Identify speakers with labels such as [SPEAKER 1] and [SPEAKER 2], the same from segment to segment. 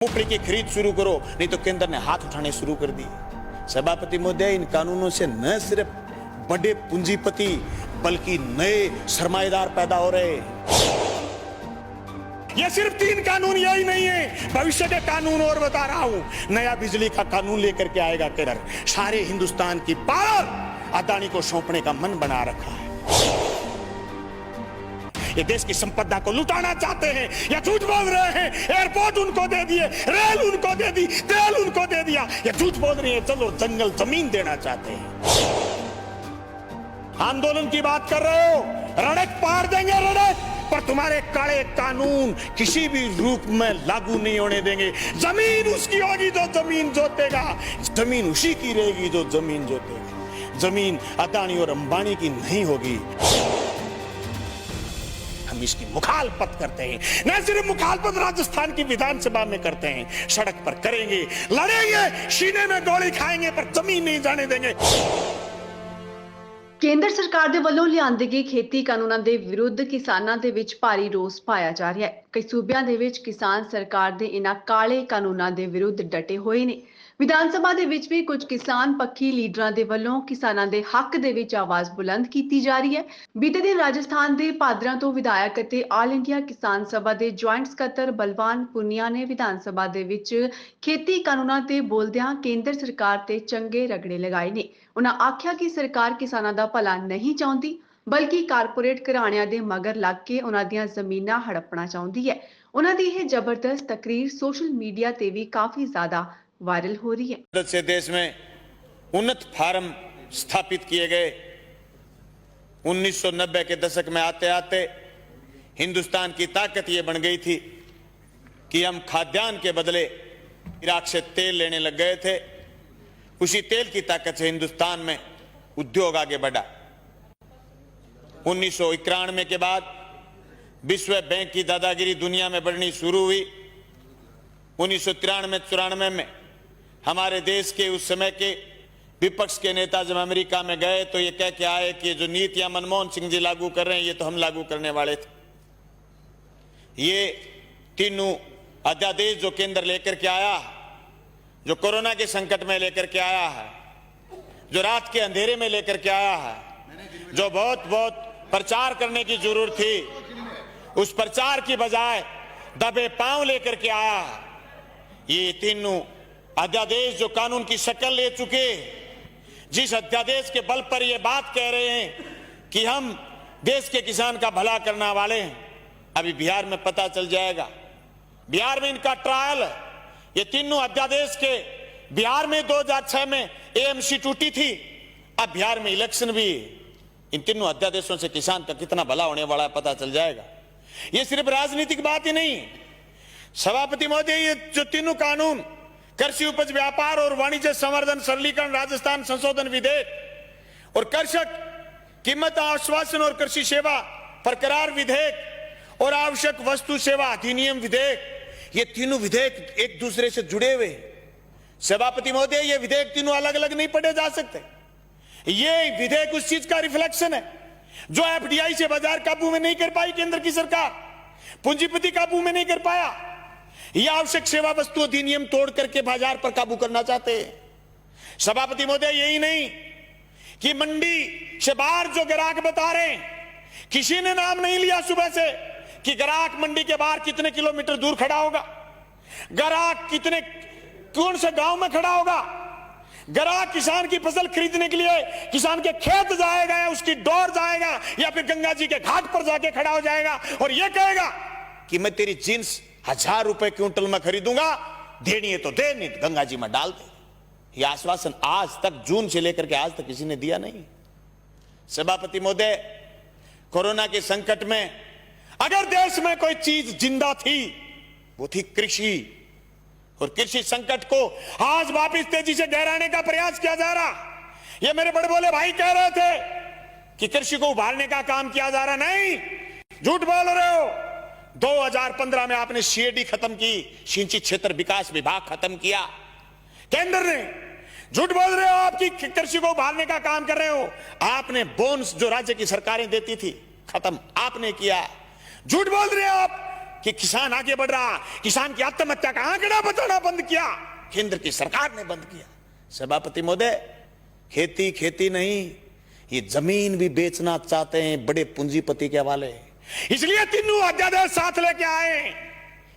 [SPEAKER 1] मूंगफली की खरीद शुरू करो, नहीं तो केंद्र ने हाथ उठाने शुरू कर दिए। सभापति महोदय, इन कानूनों से न सिर्फ बड़े पूंजीपति बल्कि नए सरमाएदार पैदा हो रहे हैं। ये सिर्फ 3 कानून यही नहीं है, भविष्य के कानून और बता रहा हूं। नया बिजली का कानून लेकर के आएगा केंद्र। सारे हिंदुस्तान की पावर अदानी को सौंपने का मन बना रखा है। ये देश की संपदा को लुटाना चाहते हैं या झूठ बोल रहे हैं? एयरपोर्ट उनको दे दिए, रेल उनको दे दी, तेल उनको दे दिया, या झूठ बोल रही है चलो जंगल जमीन देना चाहते हैं। आंदोलन की बात कर रहे हो, रणक पार देंगे रणक, पर तुम्हारे काले कानून किसी भी रूप में लागू नहीं होने देंगे। जमीन उसकी होगी जो जमीन जोतेगा, जमीन उसी की रहेगी जो जमीन जोतेगा। जमीन अदानी और अंबानी की नहीं होगी। हम इसकी मुखालफत करते हैं। न सिर्फ मुखालफत राजस्थान की विधानसभा में करते हैं, सड़क पर करेंगे, लड़ेंगे, सीने में गोली खाएंगे, पर जमीन नहीं जाने देंगे।
[SPEAKER 2] ਕੇਂਦਰ ਸਰਕਾਰ ਦੇ ਵੱਲੋਂ ਲਿਆਂਦੇ ਗਏ ਖੇਤੀ ਕਾਨੂੰਨਾਂ ਦੇ ਵਿਰੁੱਧ ਕਿਸਾਨਾਂ ਦੇ ਵਿੱਚ ਭਾਰੀ ਰੋਸ ਪਾਇਆ ਜਾ ਰਿਹਾ ਹੈ। ਕਈ ਸੂਬਿਆਂ ਦੇ ਵਿੱਚ ਕਿਸਾਨ ਸਰਕਾਰ ਦੇ ਇਹਨਾਂ ਕਾਲੇ ਕਾਨੂੰਨਾਂ ਦੇ ਵਿਰੁੱਧ ਡਟੇ ਹੋਏ ਨੇ। ਵਿਧਾਨ ਸਭਾ ਦੇ ਵਿੱਚ ਵੀ ਕੁਝ ਕਿਸਾਨ ਪੱਖੀ ਲੀਡਰਾਂ ਦੇ ਵੱਲੋਂ ਕਿਸਾਨਾਂ ਦੇ ਹੱਕ ਦੇ ਵਿੱਚ ਆਵਾਜ਼ ਬੁਲੰਦ ਕੀਤੀ ਜਾ ਰਹੀ ਹੈ। ਬੀਤੇ ਦਿਨ ਰਾਜਸਥਾਨ ਦੇ ਪਾਦਰਾ ਤੋਂ ਵਿਧਾਇਕ ਅਤੇ ਆਲ ਇੰਡੀਆ ਕਿਸਾਨ ਸਭਾ ਦੇ ਜੁਆਇੰਟ ਸਕੱਤਰ ਬਲਵਾਨ ਪੁਨੀਆ ਨੇ ਵਿਧਾਨ ਸਭਾ ਦੇ ਵਿੱਚ ਖੇਤੀ ਕਾਨੂੰਨਾਂ ਤੇ ਬੋਲਦਿਆਂ ਕੇਂਦਰ ਸਰਕਾਰ ਤੇ ਚੰਗੇ ਰਗੜੇ ਲਗਾਏ ਨੇ। ਉਹਨਾਂ ਆਖਿਆ ਕਿ ਸਰਕਾਰ ਕਿਸਾਨਾਂ ਦਾ ਭਲਾ ਨਹੀਂ ਚਾਹੁੰਦੀ, ਬਲਕਿ ਕਾਰਪੋਰੇਟ ਘਰਾਣਿਆਂ ਦੇ ਮਗਰ ਲੱਗ ਕੇ ਉਹਨਾਂ ਦੀਆਂ ਜ਼ਮੀਨਾਂ ਹੜਪਣਾ ਚਾਹੁੰਦੀ ਹੈ। ਉਹਨਾਂ ਦੀ ਇਹ ਜ਼ਬਰਦਸਤ ਤਕਰੀਰ ਸੋਸ਼ਲ मीडिया ਤੇ ਵੀ ਕਾਫੀ ਜ਼ਿਆਦਾ वायरल हो रही है।
[SPEAKER 1] से देश में उन्नत फार्म स्थापित किए गए। 1990 के दशक में आते आते हिंदुस्तान की ताकत ये बन गई थी कि हम खाद्यान्न के बदले इराक से तेल लेने लग गए थे। उसी तेल की ताकत से हिंदुस्तान में उद्योग आगे बढ़ा। 1991 के बाद विश्व बैंक की दादागिरी दुनिया में बढ़नी शुरू हुई। 1993-94 में हमारे देश के उस समय के विपक्ष के नेता जब अमेरिका में गए तो ये कह के आए कि जो नीतियां मनमोहन सिंह जी लागू कर रहे हैं ये तो हम लागू करने वाले थे। ये तीनों अध्यादेश जो केंद्र लेकर के आया, जो कोरोना के संकट में लेकर के आया है, जो रात के अंधेरे में लेकर के आया है, जो बहुत प्रचार करने की जरूरत थी, उस प्रचार की बजाय दबे पांव लेकर के आया है। ये तीनों अध्यादेश जो कानून की शक्ल ले चुके, जिस अध्यादेश के बल पर ये बात कह रहे हैं कि हम देश के किसान का भला करने वाले हैं, अभी बिहार में पता चल जाएगा। बिहार में इनका ट्रायल, ये तीनों अध्यादेश के बिहार में 2006 में एएमसी टूटी थी, अब बिहार में इलेक्शन भी। इन तीनों अध्यादेशों से किसान का कितना भला होने वाला है पता चल जाएगा। ये सिर्फ राजनीतिक बात ही नहीं। सभापति महोदय, ये जो तीनों कानून, कृषि उपज व्यापार और वाणिज्य संवर्धन सरलीकरण राजस्थान संशोधन विधेयक और कृषक कीमत आश्वासन और कृषि सेवा प्रकरार विधेयक और आवश्यक वस्तु सेवा अधिनियम विधेयक, ये तीनों विधेयक एक दूसरे से जुड़े हुए। सभापति महोदय, ये विधेयक तीनों अलग अलग नहीं पढ़े जा सकते। ये विधेयक उस चीज का रिफ्लेक्शन है जो एफडीआई से बाजार काबू में नहीं कर पाई केंद्र की सरकार, पूंजीपति काबू में नहीं कर पाया। यह आवश्यक सेवा वस्तु अधिनियम तोड़ करके बाजार पर काबू करना चाहते हैं। सभापति महोदय, यही नहीं कि मंडी से बाहर जो ग्राहक बता रहे हैं, किसी ने नाम नहीं लिया सुबह से कि ग्राहक मंडी के बाहर कितने किलोमीटर दूर खड़ा होगा, ग्राहक कितने कौन से गांव में खड़ा होगा, ग्राहक किसान की फसल खरीदने के लिए किसान के खेत जाएगा या उसकी डोर जाएगा या फिर गंगा जी के घाट पर जाके खड़ा हो जाएगा और यह कहेगा कि मैं तेरी जींस 1000 रुपए क्विंटल में खरीदूंगा, देनी है तो दे, नहीं तो गंगा जी में डाल दे। यह आश्वासन आज तक, जून से लेकर के आज तक किसी ने दिया नहीं। सभापति महोदय, कोरोना के संकट में अगर देश में कोई चीज जिंदा थी वो थी कृषि, और कृषि संकट को आज वापिस तेजी से गहराने का प्रयास किया जा रहा। ये मेरे बड़े बोले भाई कह रहे थे कि कृषि को उभारने का काम किया जा रहा, नहीं, झूठ बोल रहे हो। 2015 में आपने सीएडी खत्म की, सिंचित क्षेत्र विकास विभाग खत्म किया केंद्र ने। झूठ बोल रहे हो, आपकी कृषि को उभारने का काम कर रहे हो। आपने बोनस जो राज्य की सरकारें देती थी खत्म आपने किया। झूठ बोल रहे हो आप, कि किसान आगे बढ़ रहा, किसान की आत्महत्या का आंकड़ा बताना बंद किया, केंद्र की सरकार ने बंद किया। सभापति महोदय, खेती खेती नहीं, ये जमीन भी बेचना चाहते हैं बड़े पूंजीपति के हवाले, इसलिए तीनों अध्यादेश साथ लेके आए।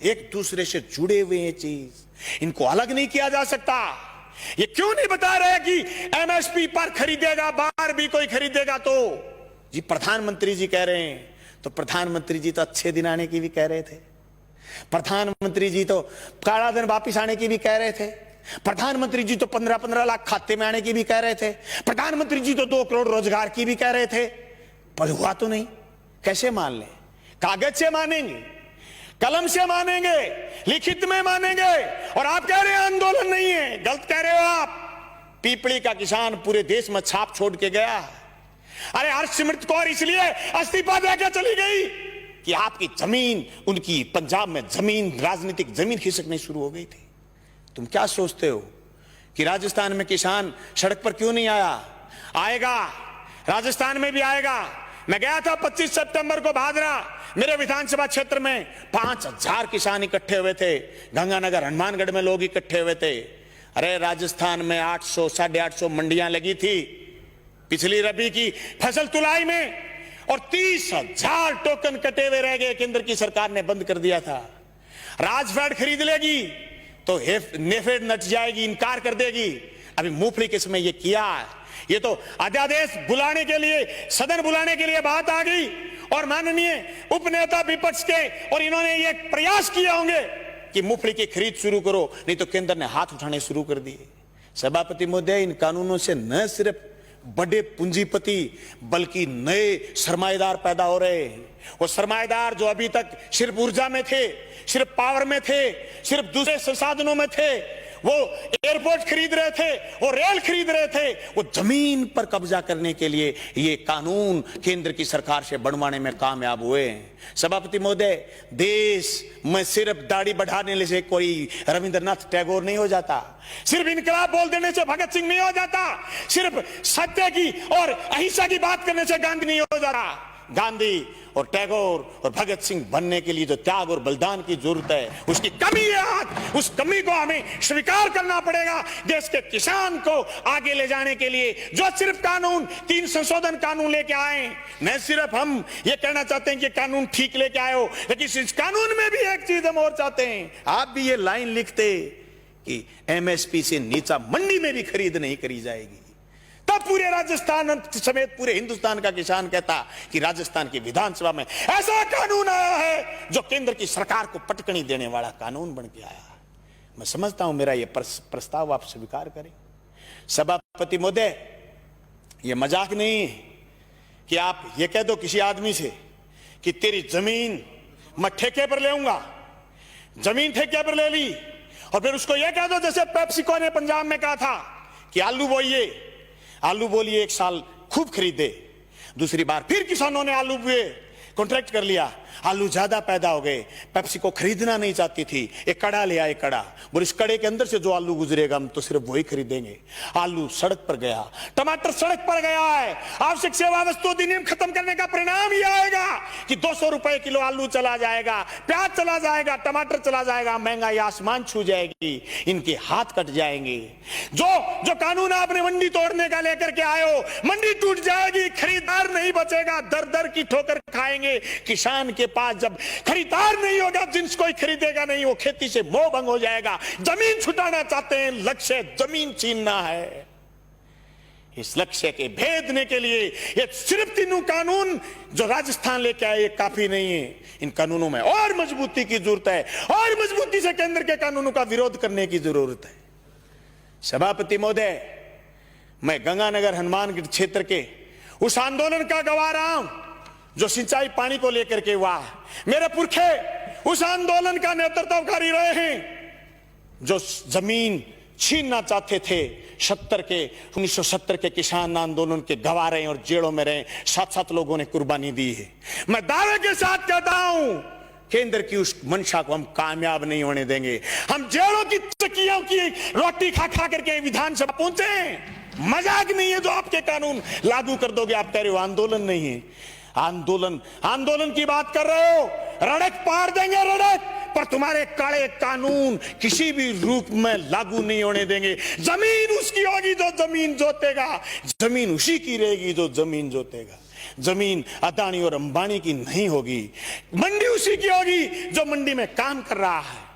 [SPEAKER 1] एक दूसरे से जुड़े हुए ये चीज, इनको अलग नहीं किया जा सकता। ये क्यों नहीं बता रहे कि एमएसपी पर खरीदेगा, बाहर भी कोई खरीदेगा तो जी प्रधानमंत्री जी कह रहे हैं, तो प्रधानमंत्री जी तो अच्छे दिन आने की भी कह रहे थे, प्रधानमंत्री जी तो काला दिन वापिस आने की भी कह रहे थे, प्रधानमंत्री जी तो 15-15 लाख खाते में आने की भी कह रहे थे, प्रधानमंत्री जी तो 2 करोड़ रोजगार की भी कह रहे थे, पर हुआ तो नहीं। कैसे मान लें? कागज से मानेंगे, कलम से मानेंगे, लिखित में मानेंगे, और आप कह रहे हैं आंदोलन नहीं है। गलत कह रहे हो आप। पीपली का किसान पूरे देश में छाप छोड़ के गया। अरे हरसिमरत कौर इसलिए इस्तीफा देकर चली गई कि आपकी जमीन, उनकी पंजाब में जमीन, राजनीतिक जमीन खिसकनी शुरू हो गई थी। तुम क्या सोचते हो कि राजस्थान में किसान सड़क पर क्यों नहीं आया? आएगा, राजस्थान में भी आएगा। मैं गया था 25 सितंबर को भादरा, मेरे विधानसभा क्षेत्र में 5000 किसान इकट्ठे हुए थे, गंगानगर हनुमानगढ़ में लोग इकट्ठे हुए थे। अरे राजस्थान में 800 850 मंडियां लगी थी पिछली रबी की फसल तुलाई में, और 30,000 टोकन कटे हुए रह गए, केंद्र की सरकार ने बंद कर दिया था। राजफेड खरीद लेगी तो नेफेड नच जाएगी, इनकार कर देगी। अभी मूंगफली के समय ये किया, ये तो अध्यादेश बुलाने के लिए, सदन बुलाने के लिए बात आ गई, और माननीय उपनेता विपक्ष के और इन्होंने ये प्रयास किए होंगे कि मूंगफली की खरीद शुरू करो, नहीं तो केंद्र ने हाथ उठाने शुरू कर दिए। सभापति महोदय, इन कानूनों से न सिर्फ बड़े पूंजीपति बल्कि नए सरमाएदार पैदा हो रहे हैं। वो सरमाएदार जो अभी तक सिर्फ ऊर्जा में थे, सिर्फ पावर में थे, सिर्फ दूसरे संसाधनों में थे, वो एयरपोर्ट खरीद रहे थे, वो रेल खरीद रहे थे, वो जमीन पर कब्जा करने के लिए ये कानून केंद्र की सरकार से बनवाने में कामयाब हुए हैं। सभापति महोदय, देश में सिर्फ दाढ़ी बढ़ाने से कोई रविंद्रनाथ टैगोर नहीं हो जाता, सिर्फ इनकलाब बोल देने से भगत सिंह नहीं हो जाता, सिर्फ सत्य की और अहिंसा की बात करने से गांधी नहीं हो जाता। गांधी और टैगोर और भगत सिंह बनने के लिए जो त्याग और बलिदान की जरूरत है, उसकी कमी है आज। उस कमी को हमें स्वीकार करना पड़ेगा। देश के किसान को आगे ले जाने के लिए जो सिर्फ कानून, 3 संशोधन कानून लेके आए, न सिर्फ हम ये कहना चाहते हैं कि कानून ठीक लेके आए हो, लेकिन इस कानून में भी एक चीज हम और चाहते हैं। आप भी ये लाइन लिखते कि एमएसपी से नीचा मंडी में भी खरीद नहीं करी जाएगी, तब पूरे राजस्थान समेत पूरे हिंदुस्तान का किसान कहता कि राजस्थान की विधानसभा में ऐसा कानून आया है जो केंद्र की सरकार को पटकनी देने वाला कानून बन के आया। मैं समझता हूं मेरा यह प्रस्ताव आप स्वीकार करें। सभापति महोदय, यह मजाक नहीं है कि आप ये कह दो किसी आदमी से कि तेरी जमीन मैं ठेके पर लेऊंगा, जमीन ठेके पर ले ली, और फिर उसको यह कह दो जैसे पेप्सिको ने पंजाब में कहा था कि आलू बोइए, आलू बोलिए, 1 साल खूब खरीदे, दूसरी बार फिर किसानों ने आलू बोए, कॉन्ट्रैक्ट कर लिया, आलू ज्यादा पैदा हो गए, पेप्सी को खरीदना नहीं चाहती थी, एक कड़ा ले आए, कड़ा, और इस कड़े के अंदर से जो आलू गुजरेगा हम तो सिर्फ वही खरीदेंगे। आलू सड़क पर गया, टमाटर सड़क पर गया है। आवश्यक सेवा वस्तु अधिनियम खत्म करने का परिणाम ये आएगा कि 200 रुपए किलो आलू चला जाएगा, प्याज चला जाएगा, टमाटर चला जाएगा, महंगाई आसमान छू जाएगी, इनके हाथ कट जाएंगे। जो कानून आपने मंडी तोड़ने का लेकर के आए हो, मंडी टूट जाएगी, खरीदार नहीं बचेगा, दर दर की ठोकर खाएंगे। किसान के पास जब खरीदार नहीं होगा, जिन्स कोई खरीदेगा नहीं, वो खेती से मोह भंग हो जाएगा। जमीन छुटाना चाहते हैं, लक्ष्य जमीन छीनना है। इस लक्ष्य के भेदने के लिए ये सिर्फ 3 कानून जो राजस्थान लेके आए काफी नहीं है। इन कानूनों में और मजबूती की जरूरत है, और मजबूती से केंद्र के कानूनों का विरोध करने की जरूरत है। सभापति महोदय, मैं गंगानगर हनुमानगढ़ क्षेत्र के उस आंदोलन का गवाह रहा हूं जो सिंचाई पानी को लेकर के हुआ। मेरे पुरखे उस आंदोलन का नेतृत्वकारी रहे हैं जो जमीन छीनना चाहते थे। 1970 के किसान आंदोलन के गवाह रहे और जेलों में रहे, 7-7 लोगों ने कुर्बानी दी है। मैं दावे के साथ कहता हूं, केंद्र की उस मंशा को हम कामयाब नहीं होने देंगे। हम जेलों की चक्कियों की रोटी खा खा करके विधानसभा पहुंचे। मजाक नहीं है जो आपके कानून लागू कर दोगे। आप कह रहे हो आंदोलन नहीं है, आंदोलन आंदोलन की बात कर रहे हो, रड़क पार देंगे रड़क, पर तुम्हारे काले कानून किसी भी रूप में लागू नहीं होने देंगे। जमीन उसकी होगी जो जमीन जोतेगा, जमीन उसी की रहेगी जो जमीन जोतेगा। जमीन अदानी और अंबानी की नहीं होगी, मंडी उसी की होगी जो मंडी में काम कर रहा है।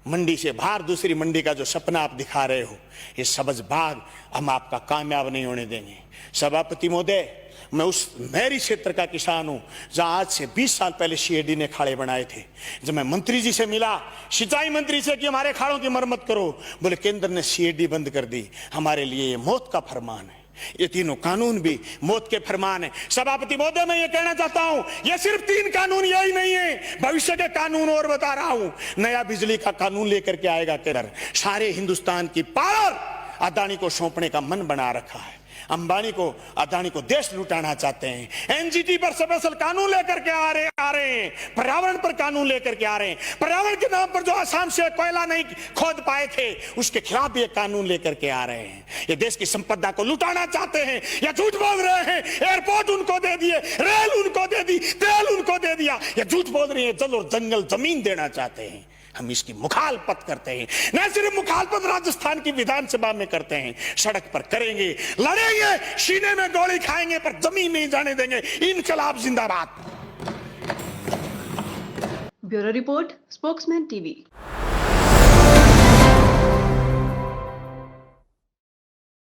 [SPEAKER 1] मंडी से बाहर दूसरी मंडी का जो सपना आप दिखा रहे हो, ये सबज बाग हम आपका कामयाब नहीं होने देंगे। सभापति महोदय, मैं उस मेरी क्षेत्र का किसान हूं जहां आज से 20 साल पहले सीएडी ने खाड़े बनाए थे। जब मैं मंत्री जी से मिला, सिंचाई मंत्री से, कि हमारे खाड़ों की मरम्मत करो, बोले केंद्र ने सीएडी बंद कर दी, हमारे लिए ये मौत का फरमान है। ये तीनों कानून भी मौत के फरमान है। सभापति महोदय, मैं ये कहना चाहता हूं, ये सिर्फ 3 कानून यही नहीं है, भविष्य के कानून और बता रहा हूं। नया बिजली का कानून लेकर के आएगा केंद्र। सारे हिंदुस्तान की पावर अदानी को सौंपने का मन बना रखा है। अंबानी को, अदानी को देश लुटाना चाहते हैं। एनजीटी पर स्पेशल कानून लेकर के आ रहे हैं। पर्यावरण पर कानून लेकर के आ रहे हैं। पर्यावरण के नाम पर जो आसाम से कोयला नहीं खोद पाए थे, उसके खिलाफ भी एक कानून लेकर के आ रहे हैं। ये देश की संपदा को लुटाना चाहते हैं या झूठ बोल रहे हैं। एयरपोर्ट उनको दे दिए, रेल उनको दे दी, तेल उनको दे दिया, या झूठ बोल रहे हैं जल और जंगल जमीन देना चाहते हैं। हम इसकी मुखालफत करते हैं। न सिर्फ मुखालफत राजस्थान की विधानसभा में करते हैं, सड़क पर करेंगे, लड़ेंगे, सीने में गोली खाएंगे, पर जमीन नहीं जाने देंगे। इनकलाब जिंदाबाद।
[SPEAKER 2] Bureau report, spokesman TV.